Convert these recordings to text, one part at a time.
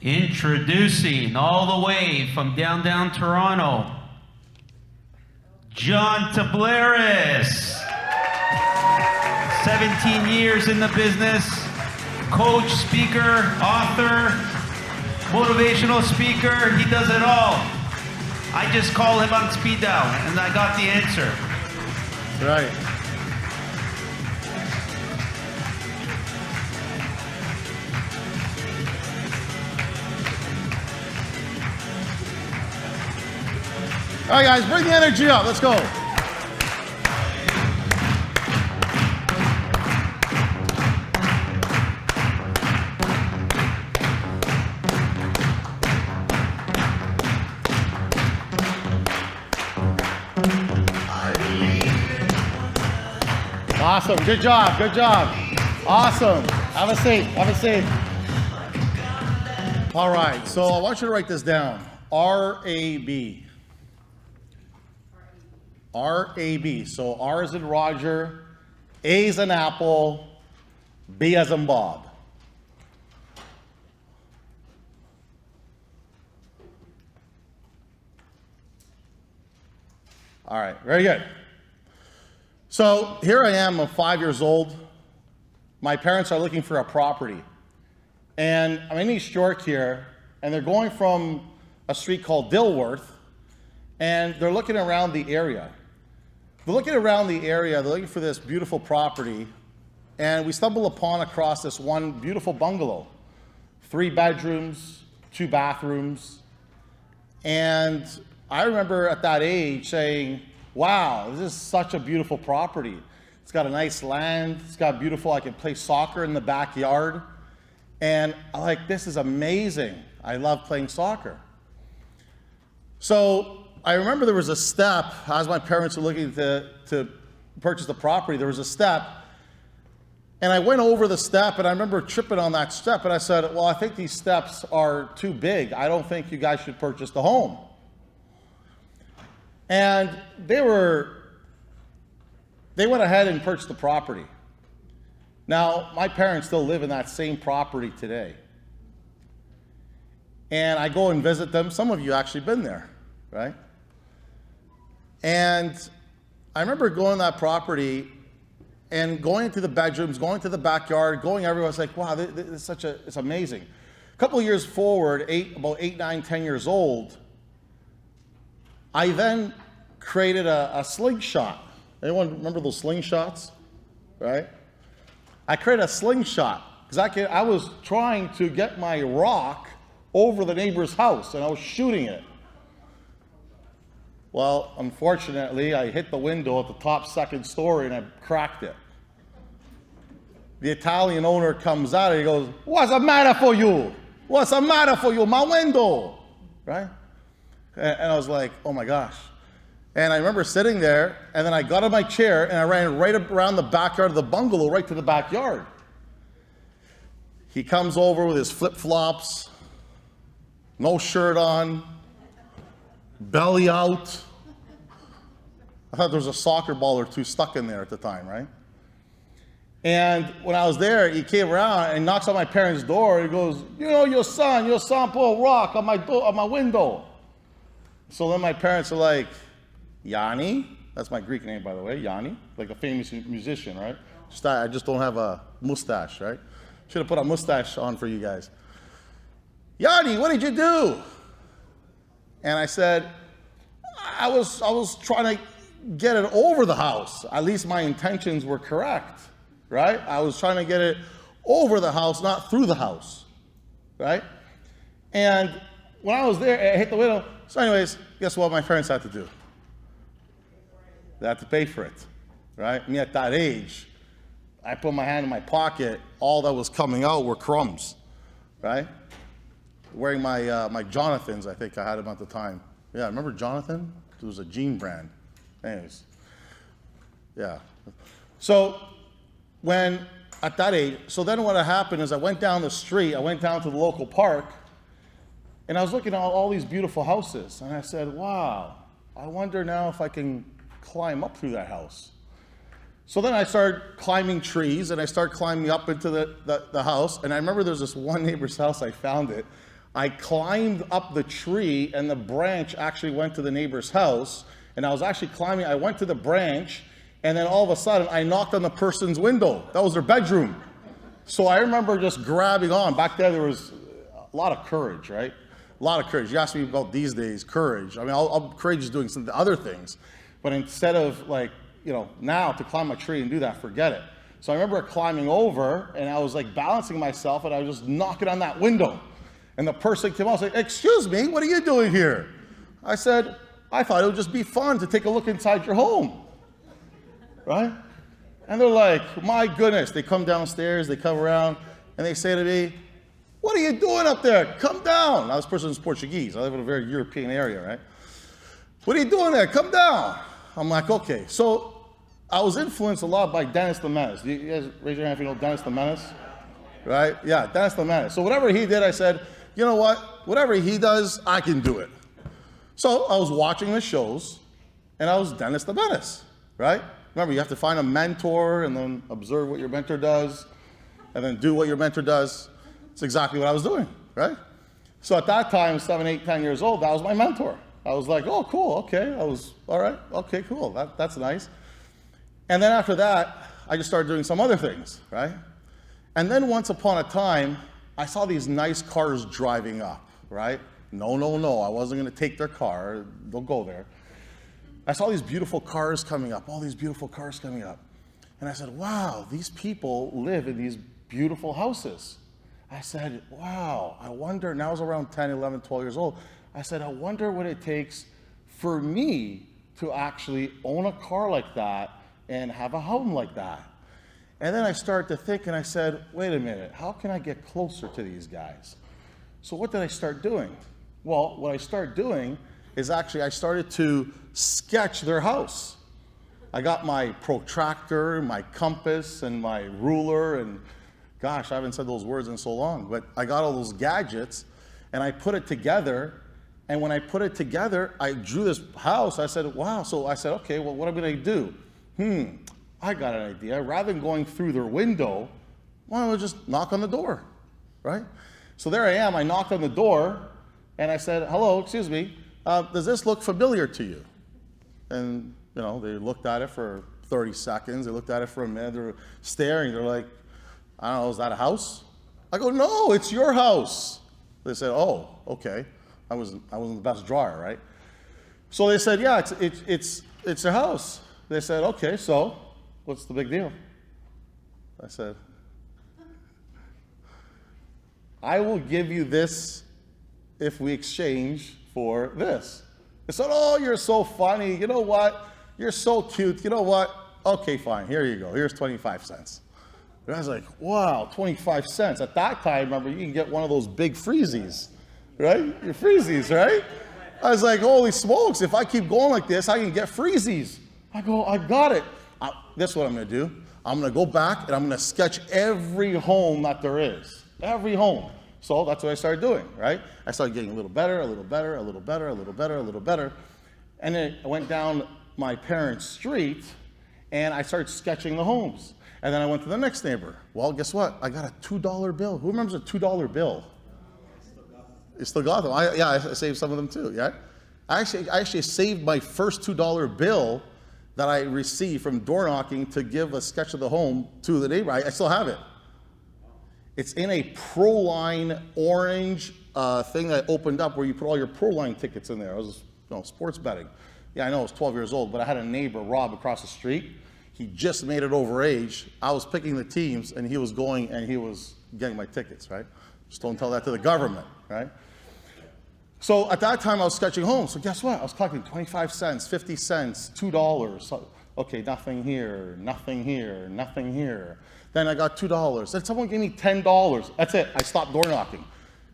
Introducing all the way from downtown Toronto, John Toublaris. 17 years in the business, coach, speaker, author, motivational speaker, he does it all. I just call him on speed dial and I got the answer. Right. All right, guys, bring the energy up. Let's go. Awesome. Good job. Good job. Awesome. Have a seat. Have a seat. All right. So I want you to write this down. R-A-B. R-A-B. So R as in Roger, A as in Apple, B as in Bob. All right. Very good. So here I am, I'm 5 years old. My parents are looking for a property. And I'm in East York here, and they're going from a street called Dilworth, and they're looking around the area. They're looking around the area, they're looking for this beautiful property, and we stumble across this one beautiful bungalow. 3 bedrooms, 2 bathrooms. And I remember at that age saying, wow, this is such a beautiful property. It's got a nice land, it's got beautiful, I can play soccer in the backyard. And I'm like, this is amazing. I love playing soccer. So I remember there was a step, as my parents were looking to purchase the property, there was a step. And I went over the step, and I remember tripping on that step, and I said, well, I think these steps are too big. I don't think you guys should purchase the home. And they went ahead and purchased the property. Now, my parents still live in that same property today. And I go and visit them. Some of you actually been there, right? And I remember going to that property and going into the bedrooms, going to the backyard, going everywhere. I was like, wow, this is it's amazing. A couple of years forward, about 8, 9, 10 years old, I then created a slingshot. Anyone remember those slingshots, right? I created a slingshot because I was trying to get my rock over the neighbor's house, and I was shooting it. Well, unfortunately, I hit the window at the top 2nd story, and I cracked it. The Italian owner comes out, and he goes, what's the matter for you? What's the matter for you? My window, right? And I was like, oh my gosh. And I remember sitting there, and then I got on my chair, and I ran right around the backyard of the bungalow, right to the backyard. He comes over with his flip-flops, no shirt on, belly out. I thought there was a soccer ball or two stuck in there at the time, right? And when I was there, he came around and knocks on my parents' door. He goes, you know, your son put a rock on my window. So then my parents are like, Yanni, that's my Greek name, by the way, Yanni, like a famous musician, right? I just don't have a mustache, right? Should have put a mustache on for you guys. Yanni, what did you do? And I said, I was trying to get it over the house. At least my intentions were correct, right? I was trying to get it over the house, not through the house, right? And when I was there, I hit the window. So anyways, guess what my parents had to do? They had to pay for it, right? Me at that age, I put my hand in my pocket, all that was coming out were crumbs, right? Wearing my Jonathans, I think I had them at the time. Yeah, remember Jonathan? It was a jean brand. Anyways, yeah. So at that age, so then what happened is I went down the street, I went down to the local park, and I was looking at all these beautiful houses, and I said, wow, I wonder now if I can climb up through that house. So then I started climbing trees, and I started climbing up into the house, and I remember there's this one neighbor's house, I found it. I climbed up the tree, and the branch actually went to the neighbor's house, and I was actually climbing. I went to the branch, and then all of a sudden, I knocked on the person's window. That was their bedroom. So I remember just grabbing on. Back then, there was a lot of courage, right? A lot of courage. You ask me about these days, courage. I mean, courage is doing some other things. But instead of like, now to climb a tree and do that, forget it. So I remember climbing over, and I was like balancing myself, and I was just knocking on that window. And the person came out and said, "Excuse me, what are you doing here?" I said, "I thought it would just be fun to take a look inside your home." Right? And they're like, "My goodness." They come downstairs, they come around, and they say to me, "What are you doing up there? Come down." Now, this person's Portuguese. I live in a very European area, right? "What are you doing there? Come down." I'm like, okay. So I was influenced a lot by Dennis the Menace. You guys raise your hand if you know Dennis the Menace? Right? Yeah, Dennis the Menace. So whatever he did, I said, you know what? Whatever he does, I can do it. So I was watching the shows, and I was Dennis the Menace, right? Remember, you have to find a mentor and then observe what your mentor does and then do what your mentor does. It's exactly what I was doing, right? So at that time, 7, 8, 10 years old, that was my mentor. I was like, oh, cool, okay. I was, all right, okay, cool, that's nice. And then after that, I just started doing some other things, right? And then once upon a time, I saw these nice cars driving up, right? No, I wasn't gonna take their car, they'll go there. I saw these beautiful cars coming up, all these beautiful cars coming up. And I said, wow, these people live in these beautiful houses. I said, wow, I wonder, and I was around 10, 11, 12 years old. I said, I wonder what it takes for me to actually own a car like that and have a home like that. And then I started to think, and I said, wait a minute, how can I get closer to these guys? So what did I start doing? Well, what I started doing is actually I started to sketch their house. I got my protractor, my compass, and my ruler, and gosh, I haven't said those words in so long, but I got all those gadgets, and I put it together, and when I put it together, I drew this house. I said, wow, so I said, okay, well, what am I gonna do? I got an idea. Rather than going through their window, why don't I just knock on the door, right? So there I am, I knocked on the door, and I said, hello, excuse me, does this look familiar to you? And they looked at it for 30 seconds, they looked at it for a minute, they're staring, they're like, I don't know, is that a house? I go, no, it's your house. They said, oh, okay. I wasn't the best drawer, right? So they said, yeah, it's a house. They said, okay, so what's the big deal? I said, I will give you this if we exchange for this. They said, oh, you're so funny. You know what? You're so cute. You know what? Okay, fine. Here you go. Here's 25 cents. And I was like, wow, 25 cents. At that time, remember, you can get one of those big freezies, right? Your freezies, right? I was like, holy smokes, if I keep going like this, I can get freezies. I go, I got it. This is what I'm gonna do. I'm gonna go back and I'm gonna sketch every home that there is. Every home. So that's what I started doing, right? I started getting a little better, a little better, a little better, a little better, a little better. And then I went down my parents' street and I started sketching the homes. And then I went to the next neighbor. Well, guess what? I got a $2 bill. Who remembers a $2 bill? You still got them? I saved some of them too, yeah? I actually saved my first $2 bill that I received from door knocking to give a sketch of the home to the neighbor. I still have it. It's in a Proline orange thing that I opened up where you put all your Proline tickets in there. I was sports betting. Yeah, I know I was 12 years old, but I had a neighbor, Rob, across the street. He just made it over age. I was picking the teams, and he was going and he was getting my tickets, right? Just don't tell that to the government, right? So at that time, I was sketching homes. So guess what? I was collecting 25 cents, 50 cents, $2. So, okay, nothing here, nothing here, nothing here. Then I got $2. Then someone gave me $10. That's it. I stopped door knocking.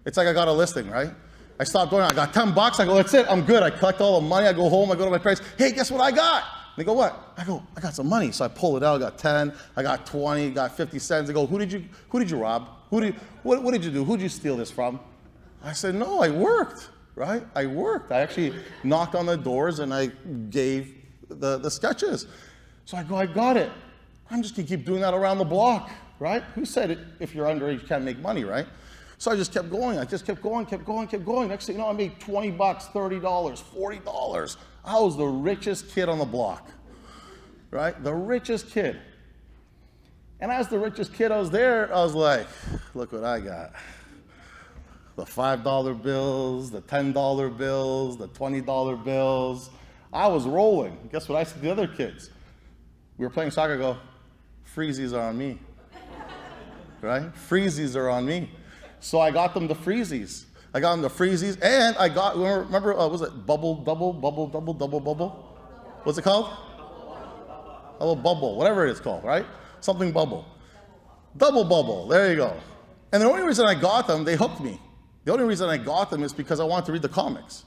It's like I got a listing, right? I stopped door knocking. I got $10. I go, that's it. I'm good. I collect all the money. I go home. I go to my parents. Hey, guess what I got? They go, what? I go, I got some money. So I pull it out. I got 10. I got 20. Got 50 cents. They go, who did you rob? What did you do? Who did you steal this from? I said, no, I worked, right? I worked. I actually knocked on the doors and I gave the sketches. So I go, I got it. I'm just gonna keep doing that around the block, right? Who said it, if you're underage, you can't make money, right? So I just kept going. I just kept going. Next thing you know, I made $20, $30, $40. I was the richest kid on the block, right? The richest kid. And as the richest kid, I was there, I was like, look what I got. The $5 bills, the $10 bills, the $20 bills. I was rolling. Guess what I said to the other kids? We were playing soccer, I go, freezies are on me, right? Freezies are on me. So I got them the freezies. And I got, remember, was it bubble? What's it called? Oh, bubble, whatever it is called, right? Something bubble. Double bubble, there you go. And the only reason I got them, they hooked me. The only reason I got them is because I wanted to read the comics,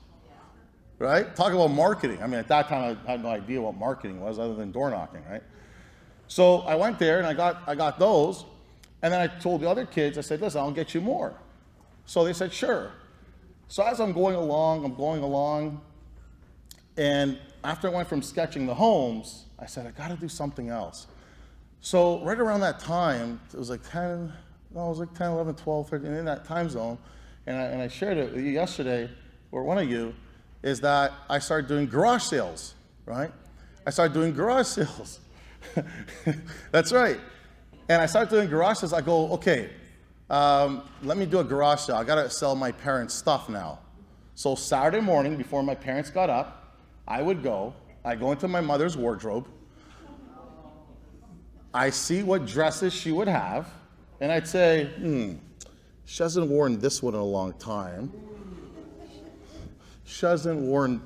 right? Talk about marketing. I mean, at that time, I had no idea what marketing was other than door knocking, right? So I went there and I got those, and then I told the other kids, I said, listen, I'll get you more. So they said, sure. So as I'm going along, and after I went from sketching the homes, I said, I gotta do something else. So right around that time, it was like 10, 11, 12, 13, in that time zone, and I shared it with you yesterday, or one of you, is that I started doing garage sales, right? I started doing garage sales. That's right. And I started doing garage sales. I go, okay, let me do a garage sale. I gotta sell my parents' stuff now. So Saturday morning, before my parents got up, I go into my mother's wardrobe, I see what dresses she would have, and I'd say, she hasn't worn this one in a long time. She hasn't worn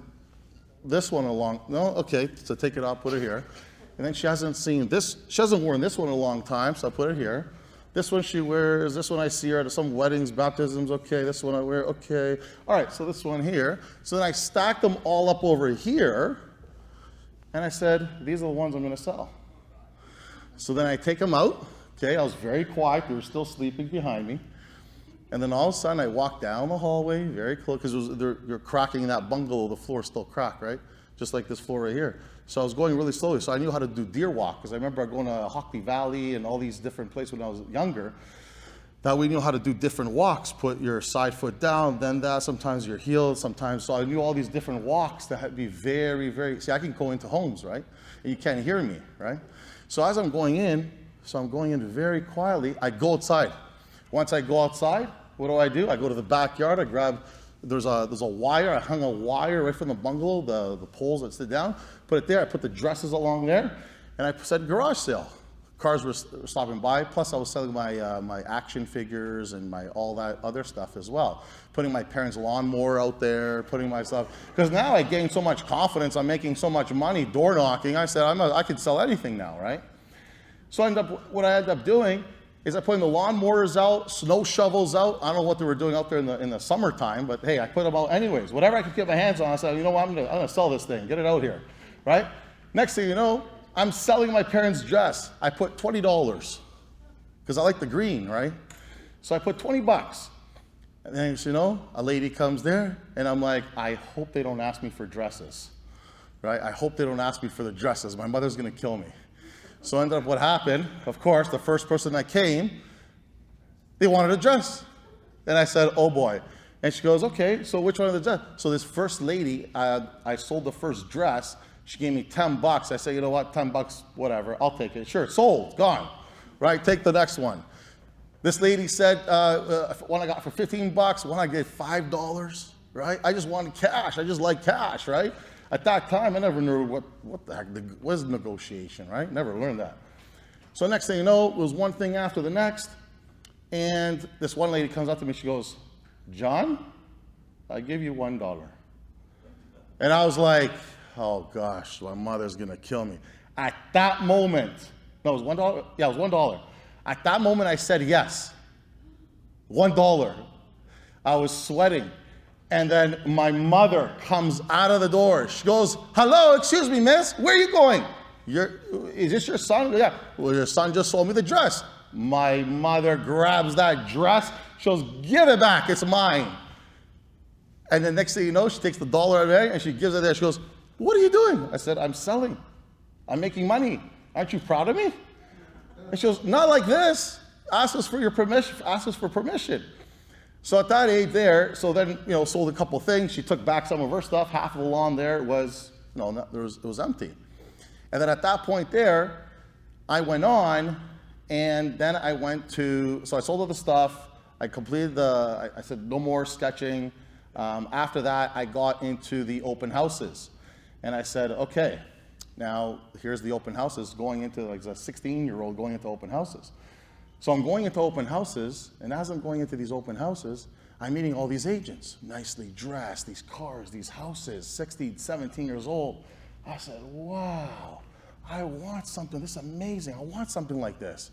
this one okay, so take it out, put it here. And then she hasn't worn this one in a long time, so I put it here. This one she wears, this one I see her at some weddings, baptisms, okay, this one I wear, okay. All right, so this one here. So then I stacked them all up over here, and I said, these are the ones I'm gonna sell. So then I take them out, okay, I was very quiet, they were still sleeping behind me. And then all of a sudden I walk down the hallway, very close, because you're cracking in that bungalow, the floor is still cracked, right? Just like this floor right here. So I was going really slowly, so I knew how to do deer walk, because I remember going to Hockley Valley and all these different places when I was younger, that we knew how to do different walks, put your side foot down, then that, sometimes your heel, sometimes, so I knew all these different walks that had to be very, very, see, I can go into homes, right? And you can't hear me, right? So as I'm going in very quietly, I go outside. Once I go outside, what do? I go to the backyard, I grab, there's a wire, I hung a wire right from the bungalow, the poles that sit down, put it there, I put the dresses along there, and I said garage sale. Cars were stopping by, plus I was selling my action figures and all that other stuff as well. Putting my parents' lawnmower out there, putting my stuff, because now I gained so much confidence, I'm making so much money door knocking, I said I could sell anything now, right? So what I ended up doing is I putting the lawnmowers out, snow shovels out. I don't know what they were doing out there in the summertime, but hey, I put them out anyways. Whatever I could get my hands on, I said, you know what, I'm gonna sell this thing, get it out here, right? Next thing you know, I'm selling my parents' dress. I put $20, because I like the green, right? So I put $20. And then, you know, a lady comes there, and I'm like, I hope they don't ask me for dresses, right? I hope they don't ask me for the dresses. My mother's gonna kill me. So ended up what happened, of course, the first person that came, they wanted a dress. And I said, oh boy. And she goes, okay, so which one of the dress? So this first lady, I sold the first dress. She gave me $10. I said, you know what, $10, whatever, I'll take it. Sure, sold, gone, right? Take the next one. This lady said, one I got for $15, one I gave $5, right? I just wanted cash, I just like cash, right? At that time, I never knew what the heck was negotiation, right? Never learned that. So next thing you know, it was one thing after the next, and this one lady comes up to me, she goes, John, I give you $1. And I was like, oh gosh, my mother's gonna kill me. At that moment, no, it was $1? Yeah, it was $1. At that moment, I said yes. $1. I was sweating. And then my mother comes out of the door. She goes, hello, excuse me, miss, where are you going? Is this your son? Yeah, well, your son just sold me the dress. My mother grabs that dress. She goes, give it back, it's mine. And then next thing you know, she takes the dollar away and she gives it there. She goes, what are you doing? I said, I'm selling. I'm making money. Aren't you proud of me? And she goes, not like this. Ask us for your permission. Ask us for permission. So at that age there, so then, sold a couple things. She took back some of her stuff. Half of the lawn there was, it was empty. And then at that point there, I went on, and then I went to, so I sold all the stuff. I completed I said, no more sketching. After that, I got into the open houses. And I said, okay, now here's the open houses, going into, like a 16-year-old going into open houses. So I'm going into open houses, and as I'm going into these open houses, I'm meeting all these agents, nicely dressed, these cars, these houses, 16, 17 years old. I said, wow, I want something, this is amazing, I want something like this.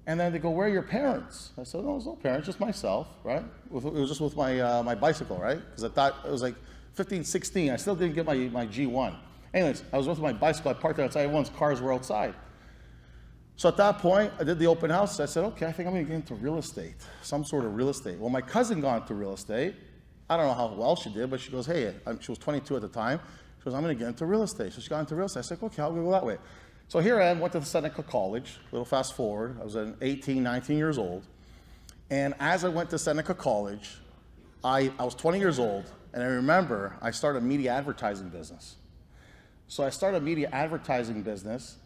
And then they go, where are your parents? I said, no, there's no parents, just myself, right? It was just with my bicycle, right? Because I thought it was like 15, 16, I still didn't get my G1. Anyways, I was with my bicycle, I parked it outside, everyone's cars were outside. So at that point, I did the open house. I said, okay, I think I'm gonna get into real estate, some sort of real estate. Well, my cousin got into real estate. I don't know how well she did, but she goes, hey, she was 22 at the time. She goes, I'm gonna get into real estate. So she got into real estate. I said, okay, I'll go that way. So here I am, went to the Seneca College, a little fast forward. I was 18, 19 years old. And as I went to Seneca College, I was 20 years old, and I remember I started a media advertising business. So I started a media advertising business,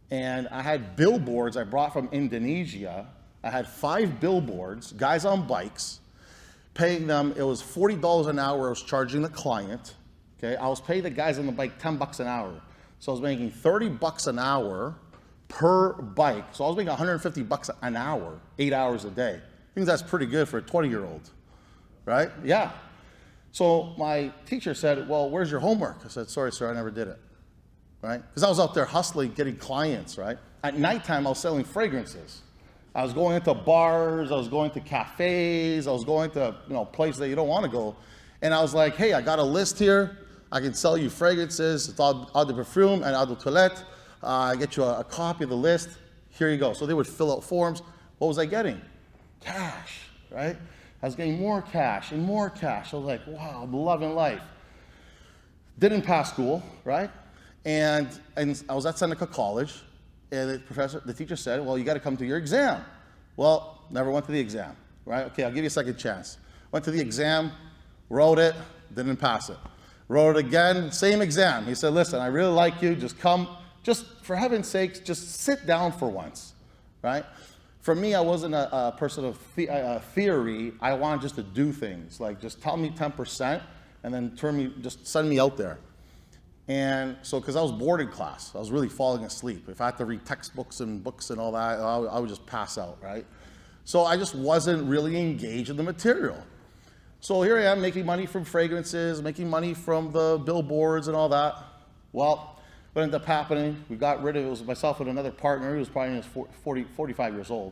and I had billboards I brought from Indonesia. I had 5 billboards, guys on bikes, paying them, it was $40 an hour I was charging the client. Okay, I was paying the guys on the bike $10 an hour. So I was making $30 an hour per bike. So I was making $150 an hour, 8 hours a day. I think that's pretty good for a 20-year-old, right? Yeah. So my teacher said, well, where's your homework? I said, sorry, sir, I never did it. Right? Because I was out there hustling, getting clients, right? At nighttime, I was selling fragrances. I was going into bars, I was going to cafes, I was going to, places that you don't want to go. And I was like, hey, I got a list here. I can sell you fragrances. It's eau de parfum and eau de toilette. I get you a copy of the list. Here you go. So they would fill out forms. What was I getting? Cash, right? I was getting more cash and more cash. I was like, wow, I'm loving life. Didn't pass school, right? And I was at Seneca College, and the teacher said, well, you got to come to your exam. Well, never went to the exam, right? Okay, I'll give you a second chance. Went to the exam, wrote it, didn't pass it. Wrote it again, same exam. He said, listen, I really like you, just come, just for heaven's sakes, just sit down for once, right? For me, I wasn't a person of theory. I wanted just to do things, like just tell me 10% and then just send me out there. And so, because I was bored in class, I was really falling asleep. If I had to read textbooks and books and all that, I would just pass out, right? So I just wasn't really engaged in the material. So here I am making money from fragrances, making money from the billboards and all that. Well, what ended up happening, we got rid of, it was myself and another partner, he was probably in his 45 years old.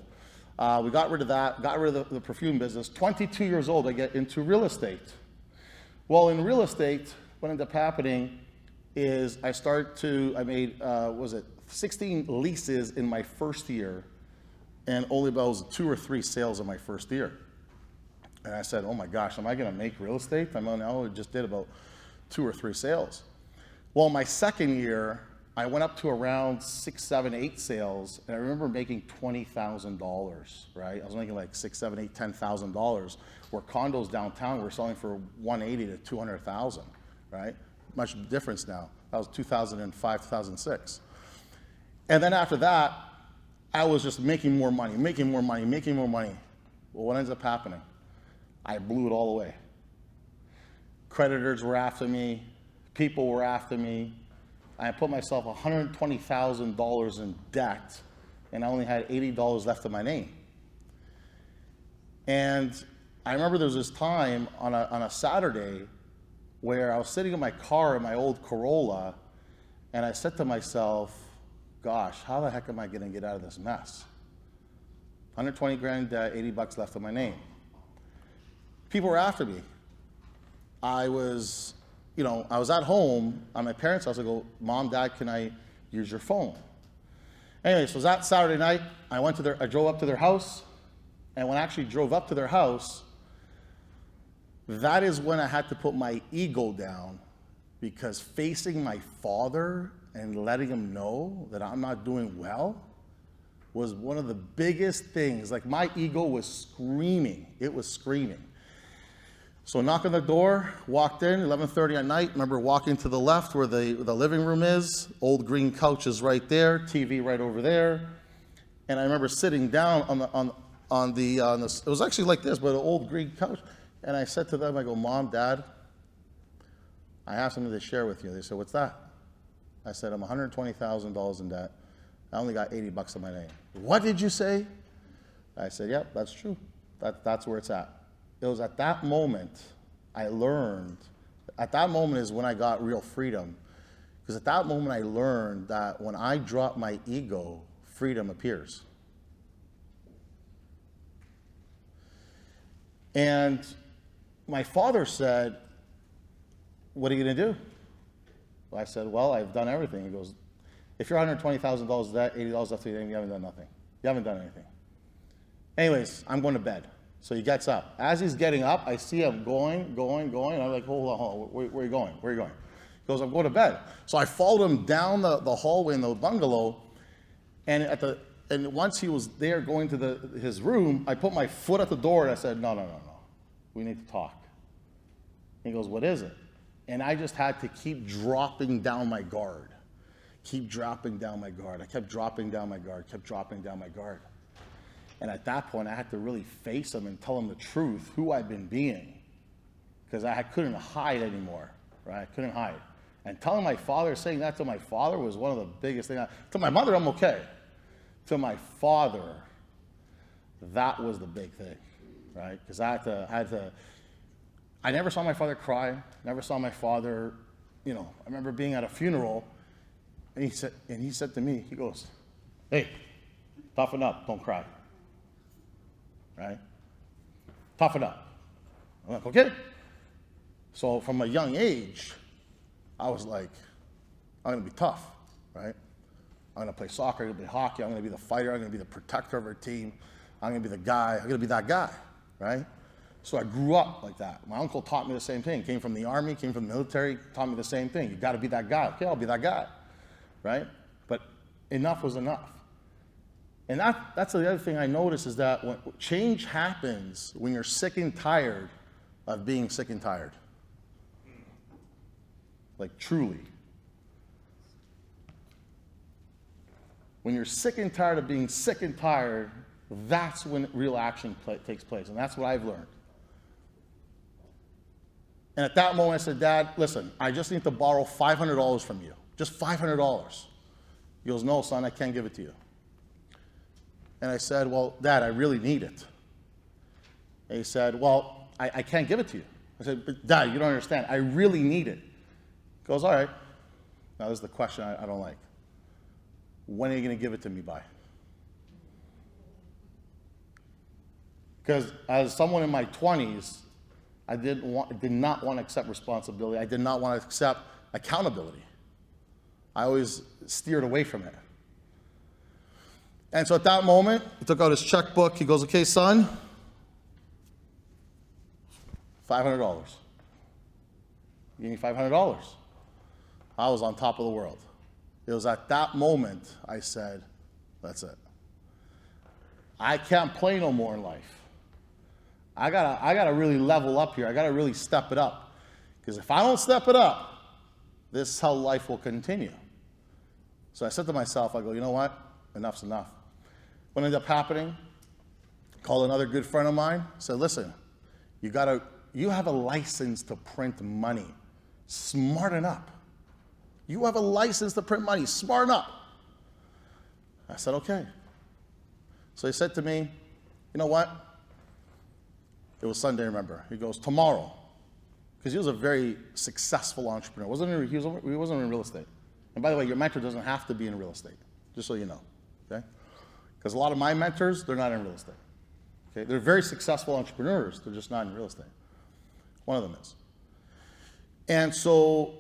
We got rid of that, got rid of the perfume business. 22 years old, I get into real estate. Well, in real estate, what ended up happening is I made 16 leases in my first year, and only about 2 or 3 sales in my first year. And I said, oh my gosh, am I gonna make real estate? I mean, I just did about 2 or 3 sales. Well, my second year, I went up to around 6, 7, 8 sales, and I remember making $20,000, right? I was making like $6, 7, 8, $10,000, where condos downtown were selling for $180,000 to $200,000, right? Much difference now. That was 2005, 2006. And then after that, I was just making more money, making more money, making more money. Well, what ends up happening? I blew it all away. Creditors were after me, people were after me. I put myself $120,000 in debt, and I only had $80 left in my name. And I remember there was this time on a Saturday where I was sitting in my car in my old Corolla, and I said to myself, gosh, how the heck am I gonna get out of this mess? 120 grand debt, $80 left in my name. People were after me. I was at home at my parents' house. I go, Mom, Dad, can I use your phone? Anyway, so that Saturday night, I drove up to their house, and when I actually drove up to their house, that is when I had to put my ego down, because facing my father and letting him know that I'm not doing well, was one of the biggest things. Like, my ego was screaming. It was screaming. So knock on the door, walked in, 11:30 at night. Remember walking to the left where the living room is, old green couch is right there, TV right over there. And I remember sitting down on the it was actually like this, but an old green couch. And I said to them, I go, Mom, Dad, I have something to share with you. They said, what's that? I said, I'm $120,000 in debt. I only got $80 in my name. What did you say? I said, yep, that's true. That's where it's at. It was at that moment I learned, at that moment is when I got real freedom. Because at that moment I learned that when I drop my ego, freedom appears. And my father said, what are you going to do? Well, I said, well, I've done everything. He goes, if you're $120,000 debt, $80 left to your name, you haven't done nothing. You haven't done anything. Anyways, I'm going to bed. So he gets up. As he's getting up, I see him going. And I'm like, hold on. Where are you going? Where are you going? He goes, I'm going to bed. So I followed him down the hallway in the bungalow. And once he was there going to his room, I put my foot at the door and I said, no. We need to talk. He goes, what is it? And I just had to keep dropping down my guard. Keep dropping down my guard. I kept dropping down my guard, kept dropping down my guard. And at that point, I had to really face him and tell him the truth, who I've been being. Because I couldn't hide anymore, right? I couldn't hide. And telling my father, saying that to my father was one of the biggest things. To my mother, I'm okay. To my father, that was the big thing, right? Because I never saw my father cry, never saw my father, I remember being at a funeral, and he said to me, he goes, hey, toughen up, don't cry. Right? Toughen up. I'm like, okay. So from a young age, I was like, I'm going to be tough, right? I'm going to play soccer, I'm going to play hockey, I'm going to be the fighter, I'm going to be the protector of our team, I'm going to be the guy, I'm going to be that guy, right? So I grew up like that. My uncle taught me the same thing. Came from the army, came from the military, taught me the same thing. You got to be that guy. Okay, I'll be that guy, right? But enough was enough. And that's the other thing I noticed is that when change happens when you're sick and tired of being sick and tired. Like, truly. When you're sick and tired of being sick and tired, that's when real action takes place. And that's what I've learned. And at that moment I said, Dad, listen, I just need to borrow $500 from you. Just $500. He goes, no, son, I can't give it to you. And I said, well, Dad, I really need it. And he said, well, I can't give it to you. I said, but Dad, you don't understand. I really need it. He goes, all right. Now this is the question I don't like. When are you going to give it to me by? Because as someone in my 20s, I did not want to accept responsibility. I did not want to accept accountability. I always steered away from it. And so at that moment, he took out his checkbook. He goes, okay, son, $500. Give me $500. I was on top of the world. It was at that moment I said, that's it. I can't play no more in life. I gotta really level up here. I gotta really step it up. Because if I don't step it up, this is how life will continue. So I said to myself, I go, you know what? Enough's enough. What ended up happening, called another good friend of mine, said, listen, you have a license to print money. Smarten up. You have a license to print money. Smarten up. I said, okay. So he said to me, you know what? It was Sunday, remember. He goes, tomorrow, because he was a very successful entrepreneur. He wasn't in real estate. And by the way, your mentor doesn't have to be in real estate, just so you know, okay? Because a lot of my mentors, they're not in real estate. Okay? They're very successful entrepreneurs, they're just not in real estate. One of them is. And so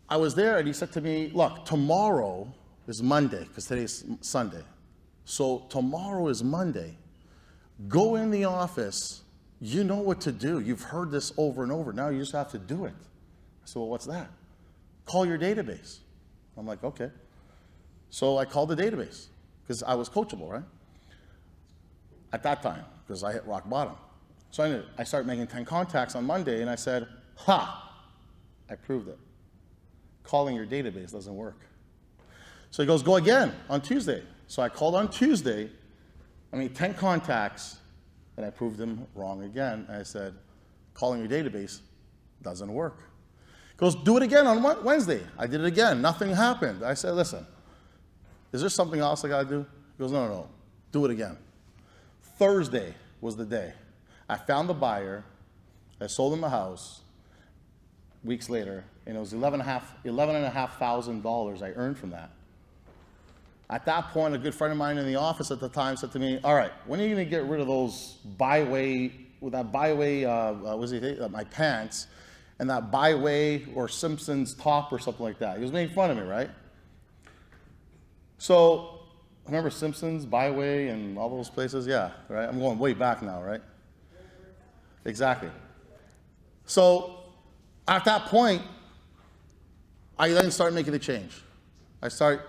I was there, and he said to me, look, tomorrow is Monday, because today's Sunday. So tomorrow is Monday. Go in the office. You know what to do. You've heard this over and over. Now you just have to do it. I said, well, what's that? Call your database. I'm like, okay. So I called the database. because I was coachable, right? At that time, because I hit rock bottom. So I started making 10 contacts on Monday, and I said, ha, I proved it. Calling your database doesn't work. So he goes, go again on Tuesday. So I called on Tuesday, I made 10 contacts, and I proved him wrong again. And I said, calling your database doesn't work. He goes, do it again on Wednesday. I did it again, nothing happened. I said, listen, is there something else I gotta do? He goes, no, do it again. Thursday was the day. I found the buyer, I sold him the house, weeks later, and it was $11,500 I earned from that. At that point, a good friend of mine in the office at the time said to me, all right, when are you gonna get rid of those my pants, and that Byway or Simpsons top or something like that? He was making fun of me, right? So, remember Simpsons, Byway, and all those places? Yeah, right? I'm going way back now, right? Exactly. So, at that point, I then started making a change. I started,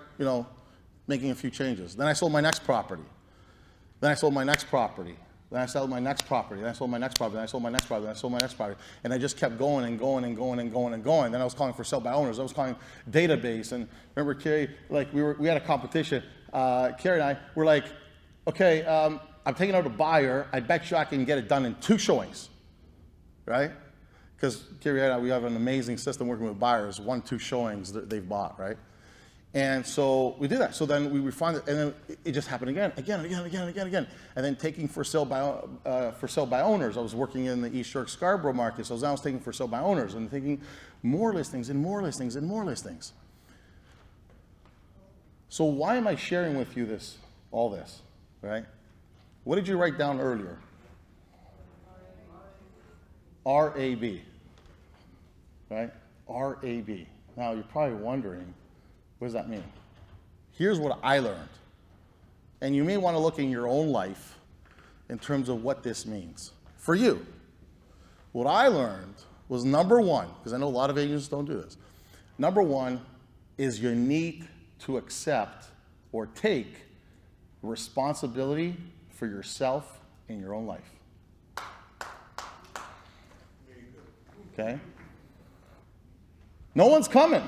making a few changes. Then I sold my next property. Then I sold my next property. Then I sold my next property. Then I sold my next property. Then I sold my next property. Then I sold my next property. And I just kept going and going and going and going and going. Then I was calling for sale by owners. I was calling database. And remember, Carrie, like we had a competition. Carrie and I were like, okay, I'm taking out a buyer. I bet you I can get it done in 2 showings, right? Because Carrie and I, we have an amazing system working with buyers. 1-2 showings that they've bought, right? And so we did that. So then we refined it, and then it just happened again. And then taking for sale by owners. I was working in the East York Scarborough market, so now I was taking for sale by owners and taking more listings and more listings and more listings. So why am I sharing with you all this, right? What did you write down earlier? R-A-B, right? R-A-B. Now you're probably wondering, what does that mean? Here's what I learned. And you may want to look in your own life in terms of what this means for you. What I learned was number 1, because I know a lot of agents don't do this. Number 1 is you need to accept or take responsibility for yourself in your own life. Okay? No one's coming.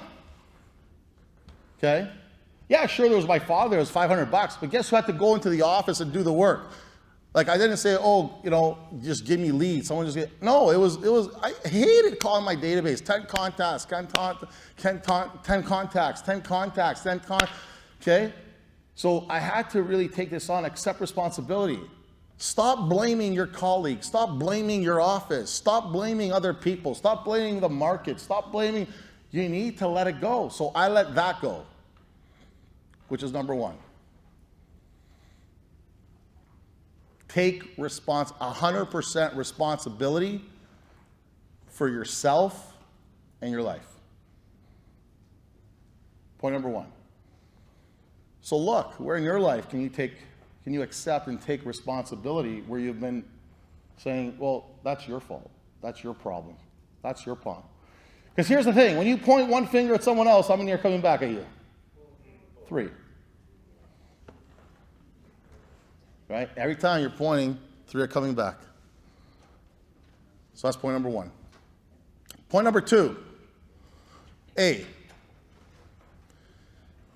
Okay? Yeah, sure, there was my father, it was $500, but guess who had to go into the office and do the work? Like, I didn't say, just give me leads. Someone just no, I hated calling my database. 10 contacts, 10 contacts, okay? So I had to really take this on, accept responsibility. Stop blaming your colleagues. Stop blaming your office. Stop blaming other people. Stop blaming the market. Stop blaming. You need to let it go. So I let that go, which is number 1. Take 100% responsibility for yourself and your life. Point number 1. So look, where in your life can you accept and take responsibility where you've been saying, well, that's your fault. That's your problem. That's your problem. Because here's the thing, when you point one finger at someone else, how many are coming back at you? 3. Right? Every time you're pointing, 3 are coming back. So that's point number 1. Point number 2, A.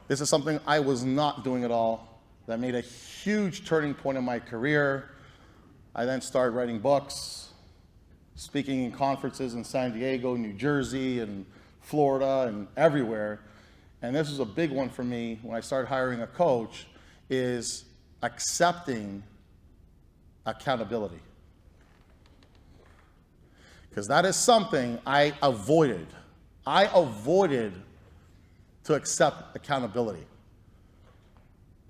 This is something I was not doing at all. That made a huge turning point in my career. I then started writing books, speaking in conferences in San Diego, New Jersey, and Florida, and everywhere. And this was a big one for me when I started hiring a coach, is accepting accountability. Because that is something I avoided. I avoided to accept accountability.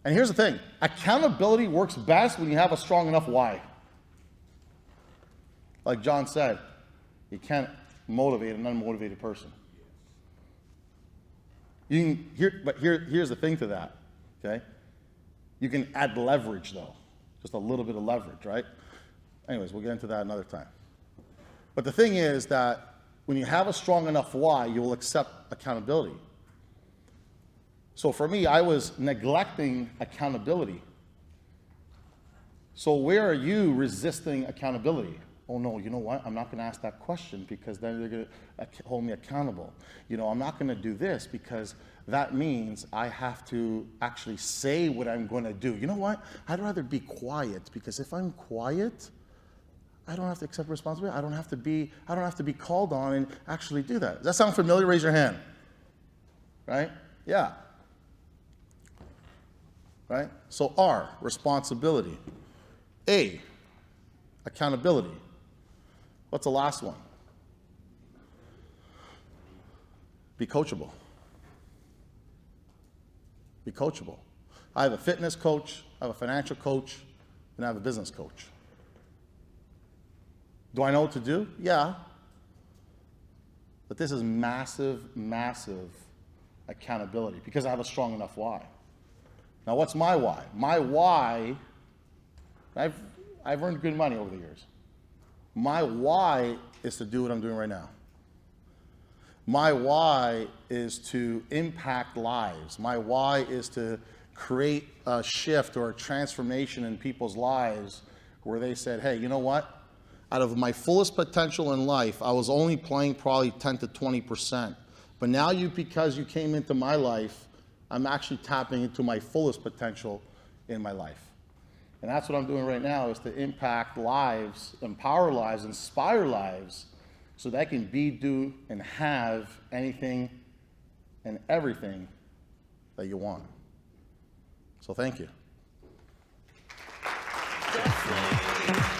And here's the thing, accountability works best when you have a strong enough why. Like John said, you can't motivate an unmotivated person. Here's the thing to that, okay? You can add leverage though, just a little bit of leverage, right? Anyways, we'll get into that another time. But the thing is that when you have a strong enough why, you will accept accountability. So for me, I was neglecting accountability. So where are you resisting accountability? Oh no, you know what? I'm not gonna ask that question because then they're gonna hold me accountable. You know, I'm not gonna do this because that means I have to actually say what I'm gonna do. You know what? I'd rather be quiet because if I'm quiet, I don't have to accept responsibility. I don't have to be called on and actually do that. Does that sound familiar? Raise your hand. Right? Yeah. Right? So R, responsibility. A, accountability. What's the last one? Be coachable. Be coachable. I have a fitness coach, I have a financial coach, and I have a business coach. Do I know what to do? Yeah. But this is massive, massive accountability because I have a strong enough why. Now, what's my why? My why, I've earned good money over the years. My why is to do what I'm doing right now. My why is to impact lives. My why is to create a shift or a transformation in people's lives where they said, hey, you know what? Out of my fullest potential in life, I was only playing probably 10 to 20%. But now because you came into my life, I'm actually tapping into my fullest potential in my life. And that's what I'm doing right now, is to impact lives, empower lives, inspire lives, so that I can be, do, and have anything and everything that you want. So thank you.